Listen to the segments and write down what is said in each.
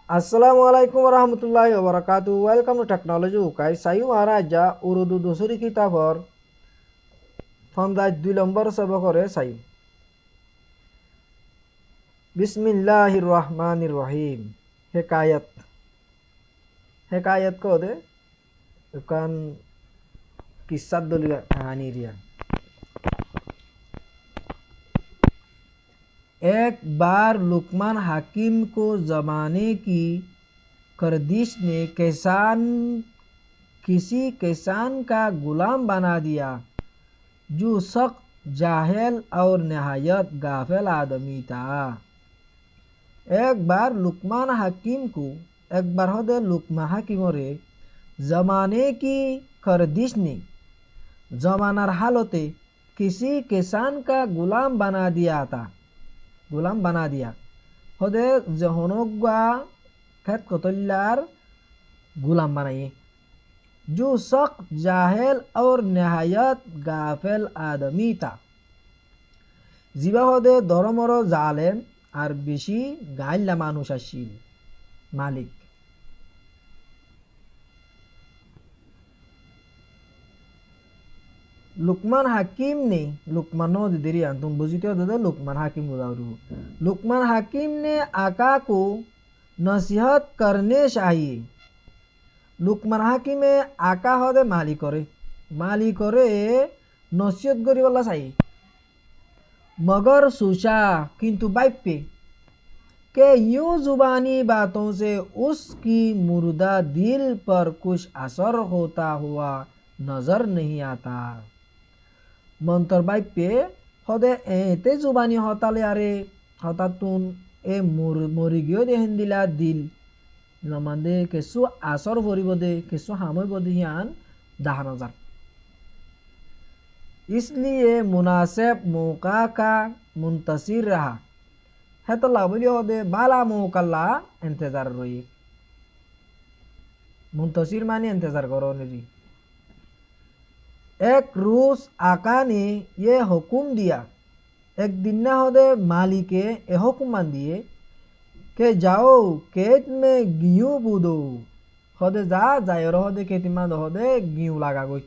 Assalamualaikum warahmatullahi wabarakatuh. Welcome to Technology Ukai. Sayu Maharaja Urdu Dusuri Kitabor Fandaj 2 number সবকরে Sai Bismillahirrahmanirrahim. Hekayat Hekayat ko de kan kisah dulu कहानी रिया। एक बार लुकमान हाकिम को ज़माने की गर्दिश ने किसी किसान का गुलाम बना दिया जो सख्त जाहिल और नहायत गाफिल आदमी था। एक बार लुकमान हाकिम रे ज़माने की गर्दिश ने ज़मानार हालते किसी किसान का गुलाम बना दिया हदे जहनोगा खेत कतल्लार गुलाम बनाइए जो सख्त जाहिल और नहायत गाफिल आदमी था। जिबा हदे धर्मर जालेम और बेशी गाइल्ला मानुष आछिल मालिक। लुकमान हाकिम ने लुकमान तुम बुझते हो लुकमान हाकिम लुकमान हाकिम ने आका को नसीहत करने चाहिए। लुकमान हाकिमे आका हदे माली करे नसीहत करी वाला चाहिए मगर सोचा किंतु बाइपे के यूं जुबानी बातों से उसकी मुर्दा दिल पर कुछ असर होता हुआ नजर नहीं आता। मंतर बाइपे हदे एते जुबानी हताले आरे हतातुन ए मरी गयो दे हिंदिला दिल नमादे केसु आसर भरिब दे केसु हामय बदियान दाहान हजार। इसलिए मुनासिब मौका का मुंतसिर रहा है तो लाभली हदे बाला मौका इंतजार रही। मुंतसिर माने इंतजार करो निरी। एक रोज आका ने ये हुक्म दिया। एक दिन ना हदे मालिके ए हुक्म दिए के जाओ खेत में गेहूं बूदो हदे जाए हदे खेती में हदे गेहूं लगा गई।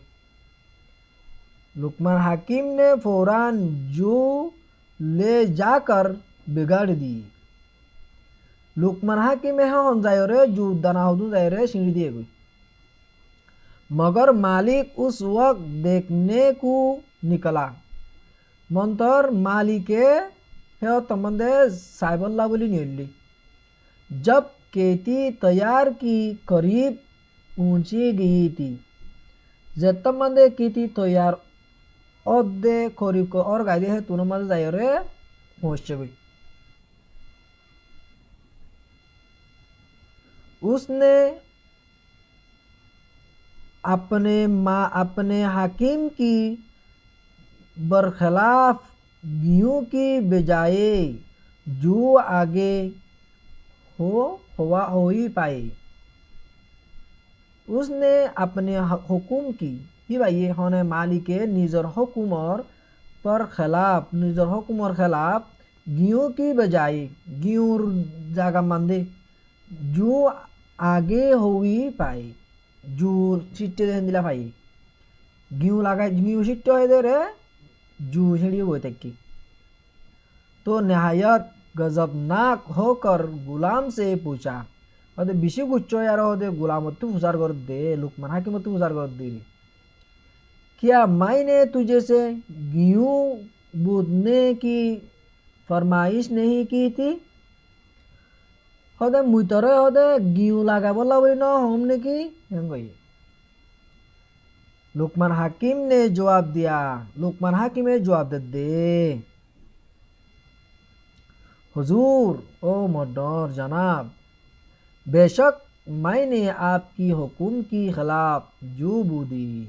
लुकमान हाकिम ने फौरान जो ले जाकर बिगाड़ दी। लुकमान हाकिम हम जाए रे जो दाना हदू जाए रे सीढ़ी दिए गई मगर मालिक उस वक्त देखने को निकला। मंतर मालिके है तमंदे साइबल्ला बोली नियली। जब खेती तैयार की करीब पहुंची गई थी जतमंदे खेती तैयार औदे करीब को और गाय है तुम मजे जाए रे पहुंच गई। उसने अपने हाकिम की बरखिलाफ गेहूं की बजाय जो आगे हो ही पाए। उसने अपने हुकुम की ही भाई होने मालिके निजर हुकुमर खिलाफ गेहूं की बजाय गेहूं जागा मंदे जो आगे हो ही पाए जो चिट्टे दिला भाई गेहूं लगा गेहूं चिट्टे हो दे रे जू छिड़ी हुए तक की तो नहायत गजबनाक होकर गुलाम से पूछा हदे बिशी गुच्छो यार हदे गुलाम तू फुसार कर दे लुकमान हाकिम तू फुसार कर दे क्या मैंने तुझे से गेहूं बूदने की फरमाइश नहीं की थी। हदे मुतरे हदे गेहूं लगा बोला बोली न हमने की लुकमान हाकिम ने जवाब दिया। लुकमान हाकिम ने जवाब दे हुजूर ओ मर्दर जनाब बेशक मैंने आपकी हुकुम की खिलाफ जो बूदी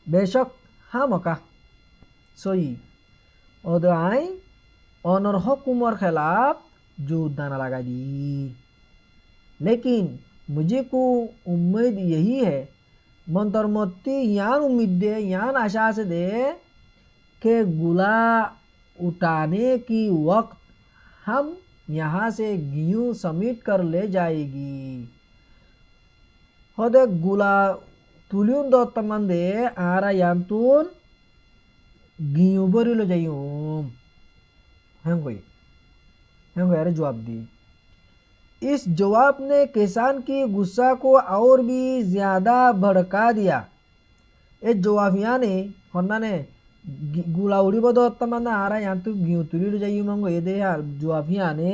बेशक हाँ मका सोई ओदराई ऑनर हुकुमर खिलाफ जो दाना लगा दी। लेकिन मुझे को उम्मीद यही है मंतर मत्ती यान उम्मीद दे यान आशा से दे के गुला उठाने की वक्त हम यहाँ से गेहूं समेट कर ले जाएगी। हदे गुला तुलिउन दो तमंदे आरा यांतून गेहूं बरिलो जायूं। हेंगोई हेंगोई अरे जवाब दी। इस जवाब ने किसान की गुस्सा को और भी ज्यादा भड़का दिया। ए जवाबिया ने होना ने गुला उड़ी बदो तमंदा आरा यांतू गेहूं तुलिलो जायूं मंगो ये दे जवाबिया ने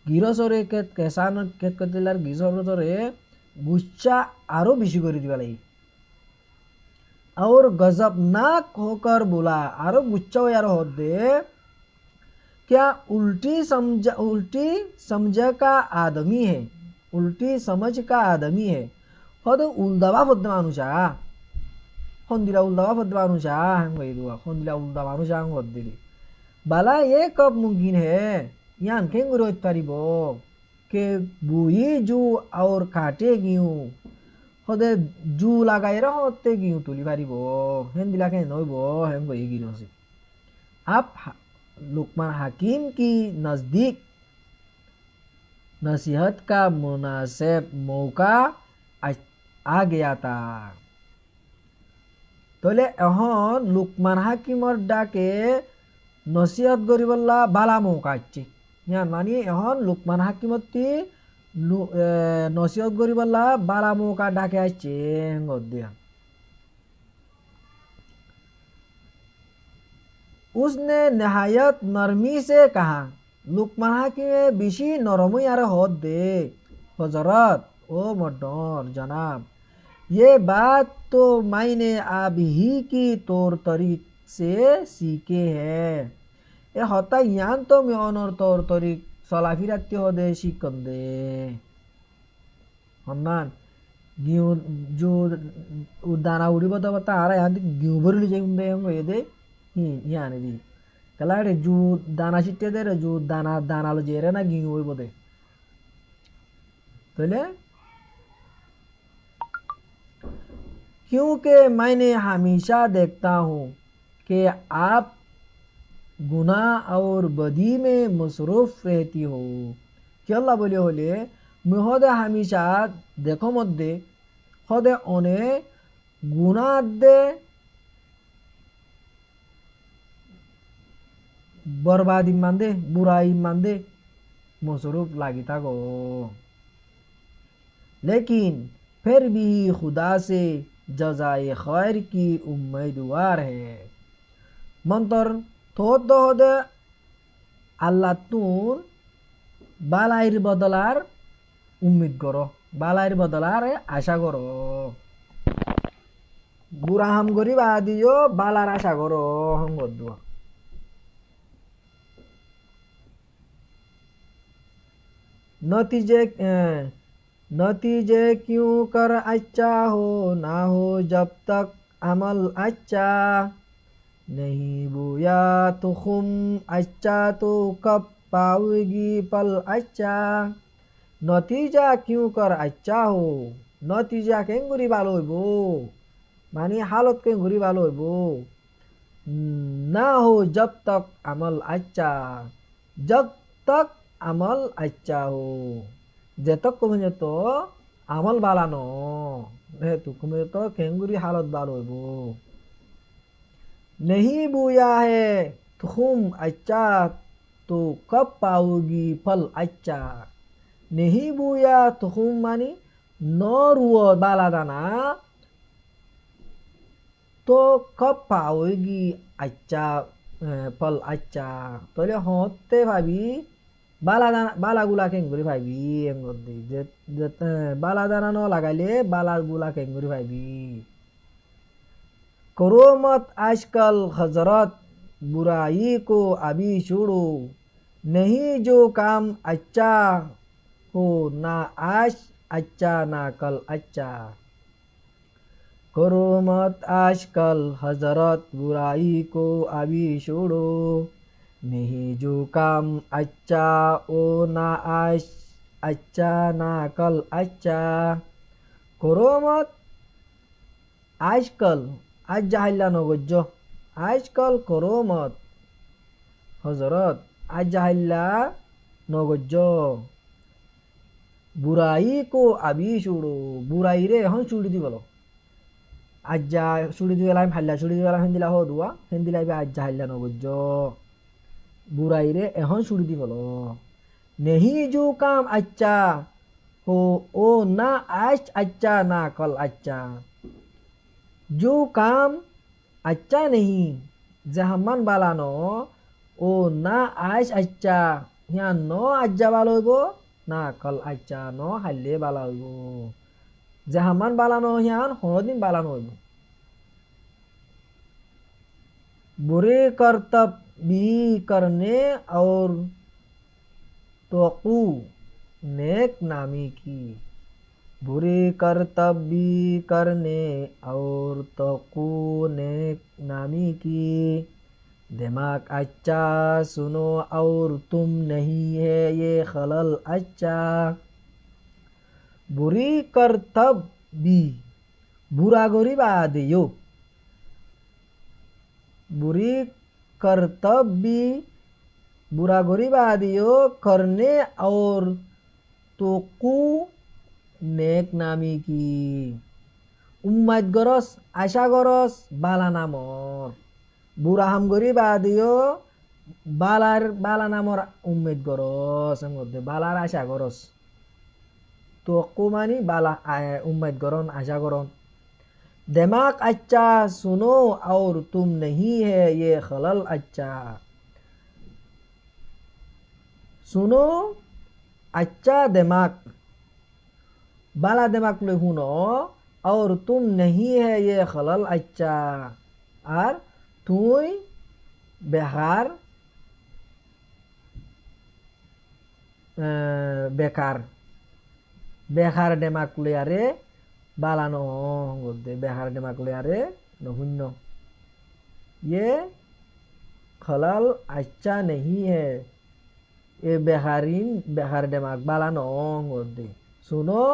गिरसरे के किसान के कतिलार गिरसरे गुस्सा आरो बेशी कर दिया लाई और गजबनाक होकर बोला आरो गुस्सा हो यार हो दे क्या उल्टी समझ का आदमी है, उल्टी समझ का आदमी है। हो तो उल्दावा फद्द मानुषा होंदिला उल्दावा फद्द मानुषा हंगो इदुआ होंदिला उल्दा मानुषा हंगो दिली बाला ये कब मुमकिन है यान केंगु रोज पारिबो के बुई जू और काटे गेहूं होदे जू लगाए होते गेहूं तुली पारिबो हेंदिला के नइबो हेंगो इगिरोसे। आप लुकमान हकीम की नजदीक नसीहत का मुनासिब मौका आ गया था। तोले एहन लुकमान हकीमर डाके नसीहत करिबल्ला बाला मौका आछे यान मानी एहन लुकमान हकीमती नसीहत करिबल्ला बाला मौका डाके आछे गद्दिया। उसने नहायत नरमी से कहा लुकमान हकीम बेशी नरमी यार होद दे हजरत ओ मर्दर जनाब ये बात तो मैंने आप ही की तौर तरीक से सीखे है। ए होता यान तो मैं और तौर तरीक सलाफिराती हो दे शिकन दे हन्नान गेहूं जो दाना उड़ी बता बता आ रहा यान गेहूं भरली जाऊंदे हम ये दे यानी दी कलाड़े जो दाना छिट्टे दे रे जो दाना दाना लो जे रे ना गेहूं होई बोदे तोले क्योंकि मैंने हमेशा देखता हूँ कि आप गुनाह और बदी में मसरूफ रहती हो कि अल्लाह बोले होले मैं होदे हमेशा देखो मत दे होदे ओने गुनाह दे बर्बादी मांदे बुराई मांदे मसरूफ लागी था गो लेकिन फिर भी खुदा से जजाए खैर की उम्मीदवार है। मंतर थोद होदे अल्लाह तून बालाइर बदलार उम्मीद करो बालाइर बदलार आशा करो बुरा हम गरीब आदियो बालार आशा करो हम गद्दुआ। नतीजे क्यों कर अच्छा हो ना हो जब तक अमल अच्छा नहीं बोया तुम अच्छा तो कब पाओगी फल अच्छा। नतीजा क्यों कर अच्छा हो नतीजा केंगुरी भालो होइबो मानी हालत केंगुरी भालो होइबो ना हो जब तक अमल अच्छा जब तक अमल अच्छा हो जेतक कमे तो अमल बाला नो तू कमे तो केंगुरी हालत बालो होइबो। नहीं बुया है तुम अच्छा तो कब पाओगी फल अच्छा नहीं बुया तुम मानी न रुओ बाला दाना तो कब पाओगी अच्छा फल अच्छा तो होते भाभी बाला दाना बाला गुला केंगुरी भाभी बाला दाना न लगाइले बाला गुला केंगुरी भाभी करो मत आजकल हजरत बुराई को अभी छोड़ो नहीं जो काम अच्छा हो ना आज अच्छा ना कल अच्छा। करो मत आजकल हजरत बुराई को अभी छोड़ो नहीं जो काम अच्छा हो ना आज अच्छा ना कल अच्छा। करो मत आजकल आज जाहिला नगज्जो आजकल करो मत हजरत आज जाहिला নগজ্য বুড়াই কো আবি ছুড়ো বুড়াই রে এখন ছুড়ি দি বলো আজ্জা ছুড়ি দি গেলাম হাল্লা ছুড়ি দি গেলাম হিন্দিলা হো দুয়া হিন্দিলাই আজ্জা হাল্লা নগজ্য বুড়াই রে এখন ছুড়ি দি বলো নেহি জো কাম আচ্ছা हो ओ ना आज अच्छा ना कल अच्छा जो काम अच्छा नहीं जहमान बालानो ओ ना आज अच्छा यहाँ नो अच्छा बालो गो ना कल अच्छा नो हल्ले बाला गो जहमान बालानो यहाँ होदिन बालानो बुरे करतब भी करने और तोकू नेक नामी की बुरे करतब भी करने और तोकू नेक नामी की दिमाग अच्छा सुनो और तुम नहीं है ये खलल अच्छा बुरी करतब भी बुरा गोरी बादियो बुरी करतब भी बुरा गोरी बादियो करने और तोकू नेक नामी की उम्मत गरस आशा गरस बाला नामर बुरा हाम गोरी बादियो बाला नामर उम्मत गरस बालार आशा गरस तोकू मानी बाला उम्मत गरन आशा गरन दिमाग अच्छा सुनो और तुम नहीं है ये खलल अच्छा सुनो अच्छा दिमाग बाला दिमाग ले हुनो और तुम नहीं है ये खलल अच्छा और तुई बेकार बेकार बेकार दिमाग ले आरे बाला नो गोदे बेकार दिमाग ले आरे न हुन्नो ये खलल अच्छा नहीं है ये बेकार दिमाग बाला नो गोदे सुनो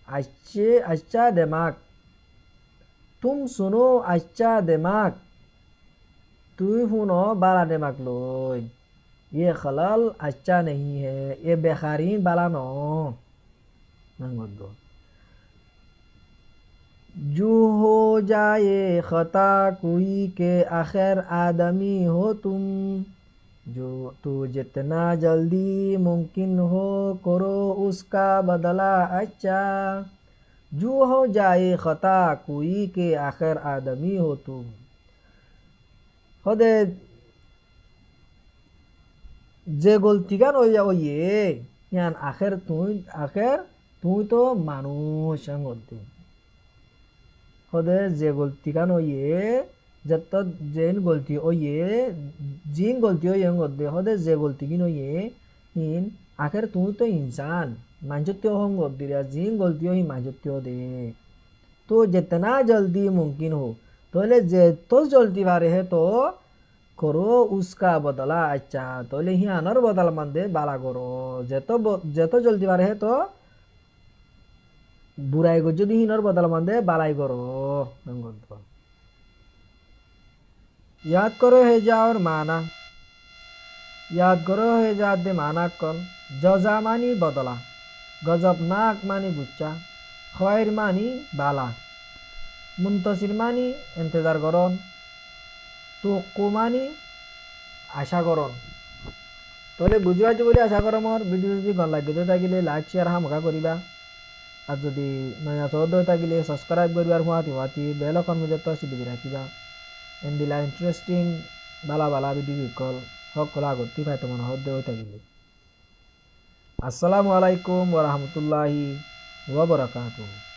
अच्छे अच्छा दिमाग तुम सुनो अच्छा दिमाग तुई हुनो बाला दिमाग लोय ये खलल अच्छा नहीं है ये बेकारीन बाला नो जो हो जाए खता कोई के आखिर आदमी हो तुम जो तो जितना जल्दी मुमकिन हो करो उसका बदला अच्छा जो हो जाए खता कोई के आखिर आदमी हो तुम खुदे जे गलती गान हो जाओ ये यान आखिर তুই তো মানুষ হতে खुदे जे गलती गान हो ये जब जेन गलती हो ये जिन गलती हो ये खुदे खुदे जे गलती गिन हो ये हिन आखिर तू तो इंसान मांझत्य होंगे दिया जिन गलती हो ही मांझत्य दे तो जितना जल्दी मुमकिन हो तो ले जे तो जल्दी बारे है तो करो उसका बदला अच्छा तो ले ही आनर बदल मंदे बाला करो जेतो जल्दी बारे है तो बुराई को जो हिनर बदल मंदे बालाई करो याद करो है जा और माना याद करो है जा दे माना कल जजा मानी बदला गजब नाक मानी गुच्चा खैर मानी बाला मुंतसिर मानी इंतजार करन तो मानी आशा करन तले बुझी पाइছো বলে আশা করো মোর ভিডিও যদি ভাল লাগে থাকিলে লাইক শেয়ার হামকা করিবা আর যদি নয়া সদস্য থাকিলে সাবস্ক্রাইব করিবার হুয়াতি বেল আইকন মধ্যে সিটি রাখিবা এন্দিলা ইন্টারেস্টিং বালা বালা ভিডিও কল সকল আগতি পাইতো মন হদ্দে হই থাকিলে আসসালামু আলাইকুম ওয়া রাহমাতুল্লাহি ওয়া বারাকাতুহু।